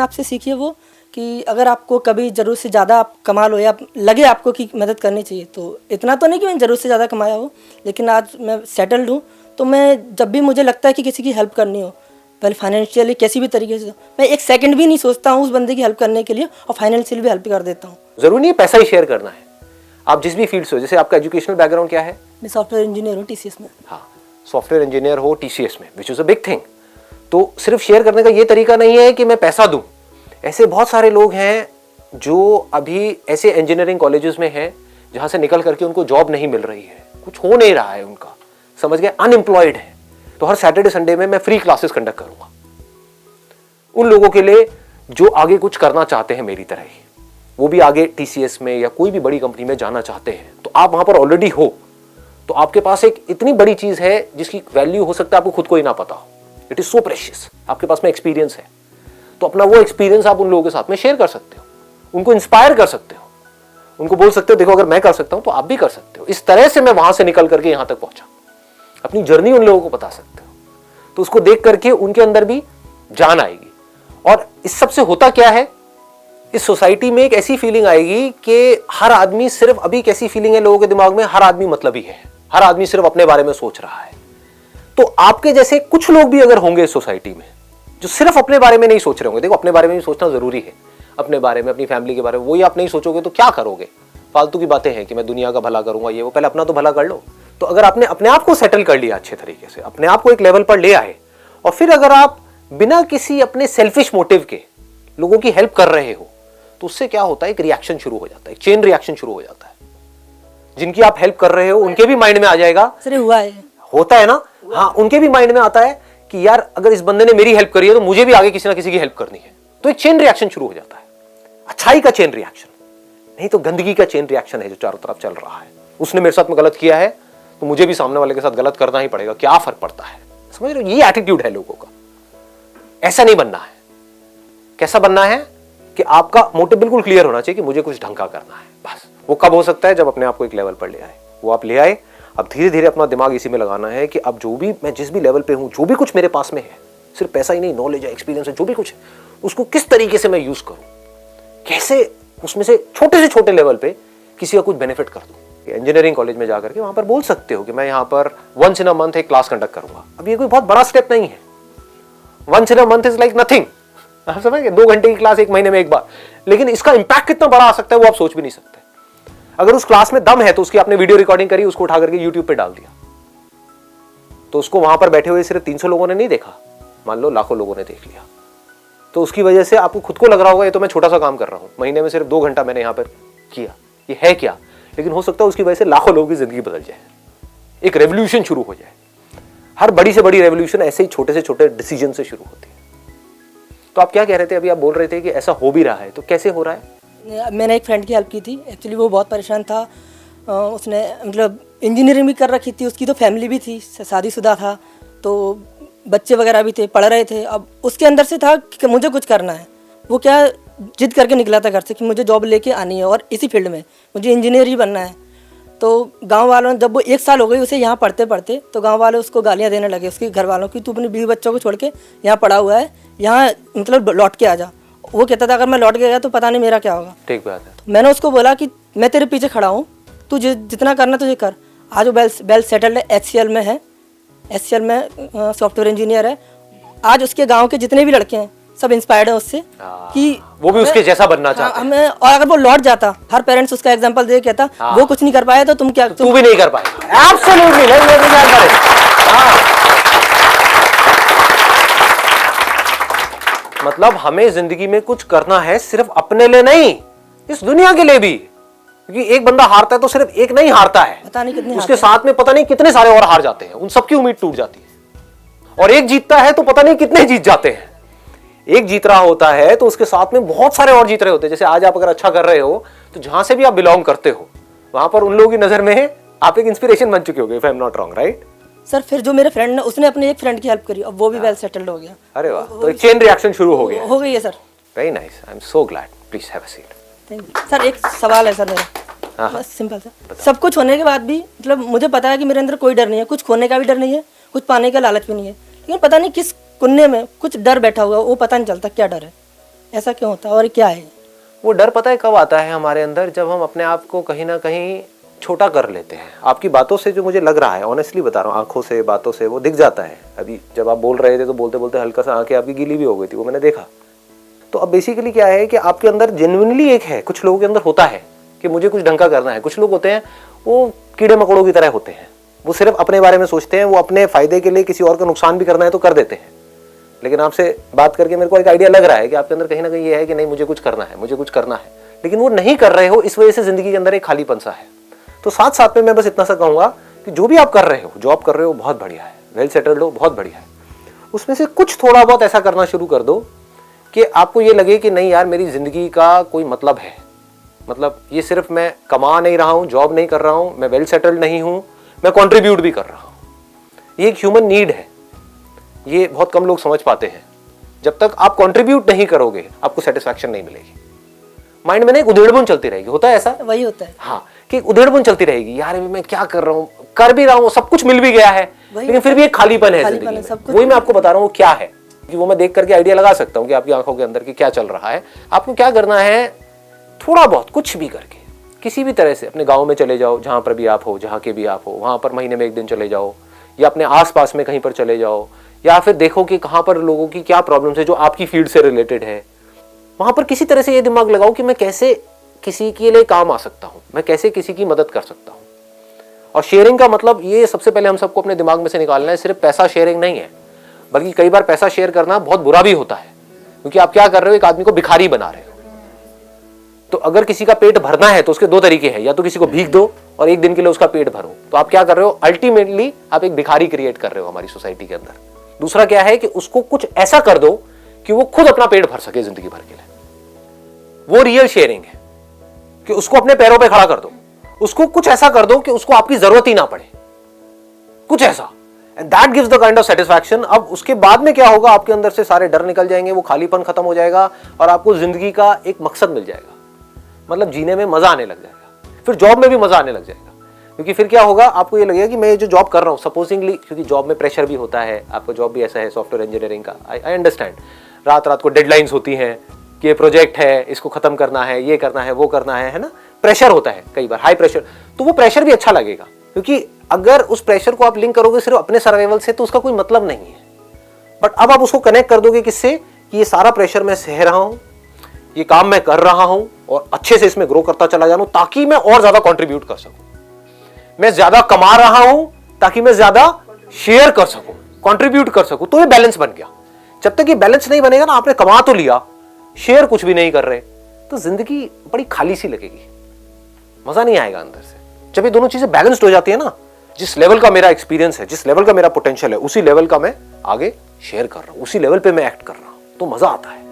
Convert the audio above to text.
आपसे सीखी है वो कि अगर आपको कभी ज़रूरत से ज़्यादा आप कमा लो या लगे आपको कि मदद करनी चाहिए, तो इतना तो नहीं कि मैंने ज़रूरत से ज़्यादा कमाया हो, लेकिन आज मैं सेटल्ड हूँ, तो मैं जब भी मुझे लगता है कि किसी की हेल्प करनी हो, पहले फाइनेंशियली किसी भी तरीके से, मैं एक सेकंड भी नहीं सोचता हूँ उस बंदे की हेल्प करने के लिए, और फाइनेंशियली भी हेल्प कर देता हूँ। जरूरी नहीं पैसा ही शेयर करना है, आप जिस भी फील्ड से हो। जैसे आपका एजुकेशनल बैकग्राउंड क्या है? मैं सॉफ्टवेयर इंजीनियर हूँ TCS में। हाँ, सॉफ्टवेयर इंजीनियर हो TCS में, which is a big thing. तो सिर्फ शेयर करने का ये तरीका नहीं है कि मैं पैसा दूं। ऐसे बहुत सारे लोग हैं जो अभी ऐसे इंजीनियरिंग कॉलेजेस में हैं जहां से निकल करके उनको जॉब नहीं मिल रही है, कुछ हो नहीं रहा है उनका, समझ गए, अनएम्प्लॉयड है। तो हर सैटरडे संडे में मैं फ्री क्लासेस कंडक्ट करूंगा उन लोगों के लिए जो आगे कुछ करना चाहते हैं मेरी तरह ही, वो भी आगे TCS में या कोई भी बड़ी कंपनी में जाना चाहते हैं। तो आप वहां पर ऑलरेडी हो, तो आपके पास एक इतनी बड़ी चीज है जिसकी वैल्यू हो सकता है आपको खुद को ही ना पता हो। It is so precious. आपके पास में एक्सपीरियंस है, तो अपना वो एक्सपीरियंस आप उन लोगों के साथ में शेयर कर सकते हो, उनको इंस्पायर कर सकते हो, उनको बोल सकते हो देखो अगर मैं कर सकता हूं तो आप भी कर सकते हो। इस तरह से मैं वहां से निकल करके यहां तक पहुंचा, अपनी जर्नी उन लोगों को बता सकते हो, तो उसको देख करके उनके अंदर भी जान आएगी। और इस सबसे होता क्या है, इस सोसाइटी में एक ऐसी फीलिंग आएगी कि हर आदमी सिर्फ, अभी कैसी फीलिंग है लोगों के दिमाग में, हर आदमी मतलबी है, हर आदमी सिर्फ अपने बारे में सोच रहा है। तो आपके जैसे कुछ लोग भी अगर होंगे इस सोसाइटी में जो सिर्फ अपने बारे में नहीं सोच रहे होंगे, देखो अपने बारे में भी सोचना जरूरी है, अपने बारे में, अपनी फैमिली के बारे में, वही आप नहीं सोचोगे तो क्या करोगे? फालतू की बातें हैं कि मैं दुनिया का भला करूंगा, ये वो, पहले अपना तो भला कर लो। तो अगर आपने अपने आप को सेटल कर लिया अच्छे तरीके से, अपने आप को एक लेवल पर ले आए, और फिर अगर आप बिना किसी अपने सेल्फिश मोटिव के लोगों की हेल्प कर रहे हो, तो उससे क्या होता है, एक रिएक्शन शुरू हो जाता है, एक चेन रिएक्शन शुरू हो जाता है। जिनकी आप हेल्प कर रहे हो उनके भी माइंड में आ जाएगा, सर हुआ है, होता है ना, हाँ, उनके भी माइंड में आता है कि यार अगर इस बंदे ने मेरी हेल्प करी है तो मुझे भी आगे किसी ना किसी की हेल्प करनी है। तो एक चेन रिएक्शन शुरू हो जाता है, अच्छाई का चेन रिएक्शन, नहीं तो गंदगी का चेन रिएक्शन है जो चारों तरफ चल रहा है। उसने मेरे साथ में गलत किया है तो मुझे भी सामने वाले के साथ गलत करना ही पड़ेगा, क्या फर्क पड़ता है? समझ रहे हो, ये एटीट्यूड है लोगों का। ऐसा नहीं बनना है। कैसा बनना है कि आपका मोटिव बिल्कुल क्लियर होना चाहिए कि मुझे कुछ ढंग का करना है, बस। वो कब हो सकता है, जब अपने आप को एक लेवल पर ले आए, वो आप ले आए। अब धीरे धीरे अपना दिमाग इसी में लगाना है कि अब जो भी मैं जिस भी लेवल पे हूं, जो भी कुछ मेरे पास में है, सिर्फ पैसा ही नहीं, नॉलेज है, एक्सपीरियंस है, जो भी कुछ है, उसको किस तरीके से मैं यूज करूं, कैसे उसमें से छोटे लेवल पे किसी का कुछ बेनिफिट कर दूं। इंजीनियरिंग कॉलेज में जाकर के वहां पर बोल सकते हो कि मैं यहाँ पर वंस इन अ मंथ एक क्लास कंडक्ट करूंगा। अब ये कोई बहुत बड़ा स्टेप नहीं है, once in a month is like nothing, आप समझ गए, 2 घंटे की क्लास 1 महीने में एक बार, लेकिन इसका इंपैक्ट कितना बड़ा आ सकता है वो आप सोच भी नहीं सकते। अगर उस क्लास में दम है तो उसकी आपने वीडियो रिकॉर्डिंग करी, उसको उठा करके YouTube पे डाल दिया, तो उसको वहां पर बैठे हुए सिर्फ 300 लोगों ने नहीं देखा, मान लो लाखों लोगों ने देख लिया। तो उसकी वजह से आपको खुद को लग रहा होगा ये तो मैं छोटा सा काम कर रहा हूं, महीने में सिर्फ 2 घंटा मैंने यहां पर किया, ये है क्या? लेकिन हो सकता है उसकी वजह से लाखों लोगों की जिंदगी बदल जाए, एक रेवोल्यूशन शुरू हो जाए। हर बड़ी से बड़ी रेवोल्यूशन ऐसे ही छोटे से छोटे डिसीजन से शुरू होती है। तो आप क्या कह रहे थे अभी? आप बोल रहे थे कि ऐसा हो भी रहा है, तो कैसे हो रहा है? मैंने एक फ्रेंड की हेल्प की थी, एक्चुअली वो बहुत परेशान था, उसने मतलब इंजीनियरिंग भी कर रखी थी, उसकी तो फैमिली भी थी, शादीशुदा था, तो बच्चे वगैरह भी थे, पढ़ रहे थे। अब उसके अंदर से था कि मुझे कुछ करना है, वो क्या जिद करके निकला था घर से कि मुझे जॉब लेके आनी है और इसी फील्ड में मुझे इंजीनियर ही बनना है। तो गांव वालों ने, जब वो 1 साल हो गई उसे यहाँ पढ़ते पढ़ते, तो गांव वाले उसको गालियाँ देने लगे, उसके घर वालों की, तू अपनी बीवी बच्चों को छोड़ के यहाँ पढ़ा हुआ है, यहाँ मतलब लौट के आ जा। वो कहता था अगर मैं लौट के गया तो पता नहीं मेरा क्या होगा। ठीक बात है। तो मैंने उसको बोला कि मैं तेरे पीछे खड़ा हूँ, तू जितना करना तुझे कर। आज वो वेल सेटल्ड है, HCL में है, HCL में सॉफ्टवेयर इंजीनियर है। आज उसके गाँव के जितने भी लड़के हैं सब इंस्पायर्ड है उससे कि वो भी उसके जैसा बनना चाहते हैं। और अगर वो लौट जाता, हर पेरेंट्स उसका एग्जांपल दे कहता वो कुछ नहीं कर पाया तो तुम क्या, तू भी नहीं कर पाएगा। एब्सोल्युटली, मतलब हमें जिंदगी में कुछ करना है, सिर्फ अपने लिए नहीं, इस दुनिया के लिए भी। क्योंकि एक बंदा हारता है तो सिर्फ एक नहीं हारता है, पता नहीं कितने उसके साथ में पता नहीं कितने सारे और हार जाते हैं, उन सबकी उम्मीद टूट जाती है। और एक जीतता है तो पता नहीं कितने जीत जाते हैं। एक जीत रहा होता है तो उसके साथ में बहुत सारे और जीत रहे होते हैं। जैसे आज आप अगर अच्छा कर रहे हो तो जहां से भी आप बिलोंग करते हो वहां पर उन लोगों की नजर में आप एक इंस्पिरेशन बन चुके होगे, if I am not wrong, right? Sir फिर जो मेरे फ्रेंड ने, उसने अपने एक फ्रेंड की हेल्प करी, अब वो भी वेल सेटल्ड हो गया। अरे वाह, तो एक चेन रिएक्शन शुरू हो गया। हो गई है sir. Very nice, I am so glad. Please have a seat. Thank you sir. एक सवाल है सर मेरा, बस सिंपल सा। सब कुछ होने के बाद भी मतलब मुझे पता है कि मेरे अंदर कोई डर नहीं है, कुछ खोने का भी डर नहीं है, कुछ पाने का लालच भी नहीं है, लेकिन पता नहीं किस कुन्ने में कुछ डर बैठा हुआ है, वो पता नहीं चलता क्या डर है। ऐसा क्यों होता है और क्या है? वो डर पता है कब आता है हमारे अंदर, जब हम अपने आप को कहीं ना कहीं छोटा कर लेते हैं। आपकी बातों से जो मुझे लग रहा है, ऑनेस्टली बता रहा हूँ, आंखों से बातों से वो दिख जाता है। अभी जब आप बोल रहे थे तो बोलते बोलते हल्का सा आंखें आपकी गीली भी हो गई थी, वो मैंने देखा। तो अब बेसिकली क्या है कि आपके अंदर जेन्युइनली एक है, कुछ लोगों के अंदर होता है कि मुझे कुछ ढंग का करना है। कुछ लोग होते हैं वो कीड़े मकोड़ों की तरह होते हैं, वो सिर्फ अपने बारे में सोचते हैं, वो अपने फायदे के लिए किसी और का नुकसान भी करना है तो कर देते हैं। लेकिन आपसे बात करके मेरे को एक आइडिया लग रहा है कि आपके अंदर कहीं ना कहीं ये है कि नहीं मुझे कुछ करना है, मुझे कुछ करना है, लेकिन वो नहीं कर रहे हो, इस वजह से जिंदगी के अंदर एक खालीपन सा है। तो साथ साथ में मैं बस इतना सा कहूंगा कि जो भी आप कर रहे हो, जॉब कर रहे हो, बहुत बढ़िया है, वेल सेटल्ड हो, बहुत बढ़िया है। उसमें से कुछ थोड़ा बहुत ऐसा करना शुरू कर दो कि आपको ये लगे कि नहीं यार मेरी जिंदगी का कोई मतलब है, मतलब ये सिर्फ मैं कमा नहीं रहा हूं, जॉब नहीं कर रहा हूं, मैं वेल सेटल्ड नहीं हूं, मैं कंट्रीब्यूट भी कर रहा हूं। ये एक ह्यूमन नीड है, ये बहुत कम लोग समझ पाते हैं। जब तक आप कंट्रीब्यूट नहीं करोगे आपको सेटिस्फैक्शन नहीं मिलेगी। माइंड में ना एक उधेड़बुन चलती रहेगी, होता है ऐसा? वही होता है। हाँ, कि उधेड़बुन चलती रहेगी, यार मैं क्या कर रहा हूँ, कर भी रहा हूँ, सब कुछ मिल भी गया है, लेकिन फिर भी एक खालीपन है जिंदगी में। वही मैं आपको बता रहा हूँ क्या है, कि वो मैं देख करके आइडिया लगा सकता हूँ कि आपकी आंखों के अंदर की क्या चल रहा है। आपको क्या करना है, थोड़ा बहुत कुछ भी करके किसी भी तरह से अपने गांव में चले जाओ, जहां पर भी आप हो, जहां के भी आप हो, वहां पर महीने में एक दिन चले जाओ, या अपने आसपास में कहीं पर चले जाओ, या फिर देखो कि कहां पर लोगों की क्या प्रॉब्लम्स है जो आपकी फील्ड से रिलेटेड है। वहां पर किसी तरह से ये दिमाग लगाओ कि मैं कैसे किसी के लिए काम आ सकता हूं, मैं कैसे किसी की मदद कर सकता हूं। और शेयरिंग का मतलब ये सबसे पहले हम सबको अपने दिमाग में से निकालना है, सिर्फ पैसा शेयरिंग नहीं है, बल्कि कई बार पैसा शेयर करना बहुत बुरा भी होता है, क्योंकि आप क्या कर रहे हो, एक आदमी को भिखारी बना रहे हो। तो अगर किसी का पेट भरना है तो उसके दो तरीके हैं, या तो किसी को भीख दो और एक दिन के लिए उसका पेट भरो। तो आप क्या कर रहे हो, अल्टीमेटली आप एक भिखारी क्रिएट कर रहे हो हमारी सोसाइटी के अंदर। दूसरा क्या है कि उसको कुछ ऐसा कर दो कि वो खुद अपना पेट भर सके जिंदगी भर के लिए। वो रियल शेयरिंग है कि उसको अपने पैरों पे खड़ा कर दो, उसको कुछ ऐसा कर दो कि उसको आपकी जरूरत ही ना पड़े, कुछ ऐसा, and that gives the kind of satisfaction. अब उसके बाद में क्या होगा, आपके अंदर से सारे डर निकल जाएंगे, वो खालीपन खत्म हो जाएगा और आपको जिंदगी का एक मकसद मिल जाएगा, मतलब जीने में मजा आने लग जाएगा। फिर जॉब में भी मजा आने लग जाएगा, क्योंकि फिर क्या होगा, आपको ये लगेगा कि मैं ये जो जॉब कर रहा हूँ, सपोजिंगली, क्योंकि जॉब में प्रेशर भी होता है, आपका जॉब भी ऐसा है सॉफ्टवेयर इंजीनियरिंग का, आई अंडरस्टैंड, रात रात को डेडलाइंस होती हैं कि ये प्रोजेक्ट है, इसको खत्म करना है, ये करना है, वो करना है ना, प्रेशर होता है कई बार, हाई प्रेशर। तो वो प्रेशर भी अच्छा लगेगा, क्योंकि अगर उस प्रेशर को आप लिंक करोगे सिर्फ अपने सर्वाइवल से तो उसका कोई मतलब नहीं है। बट अब आप उसको कनेक्ट कर दोगे किससे, कि ये सारा प्रेशर मैं सह रहा हूं, ये काम मैं कर रहा हूं और अच्छे से इसमें ग्रो करता चला जाऊं, ताकि मैं और ज्यादा कंट्रीब्यूट कर सकूं, मैं ज्यादा कमा रहा हूं ताकि मैं ज्यादा शेयर कर सकूं, कंट्रीब्यूट कर सकूं। तो ये बैलेंस बन गया। जब तक ये बैलेंस नहीं बनेगा ना, आपने कमा तो लिया, शेयर कुछ भी नहीं कर रहे, तो जिंदगी बड़ी खाली सी लगेगी, मजा नहीं आएगा अंदर से। जब ये दोनों चीजें बैलेंस्ड हो जाती है ना, जिस लेवल का मेरा एक्सपीरियंस है, जिस लेवल का मेरा पोटेंशियल है, उसी लेवल का मैं आगे शेयर कर रहा हूं, उसी लेवल पे मैं एक्ट कर रहा हूं, तो मजा आता है।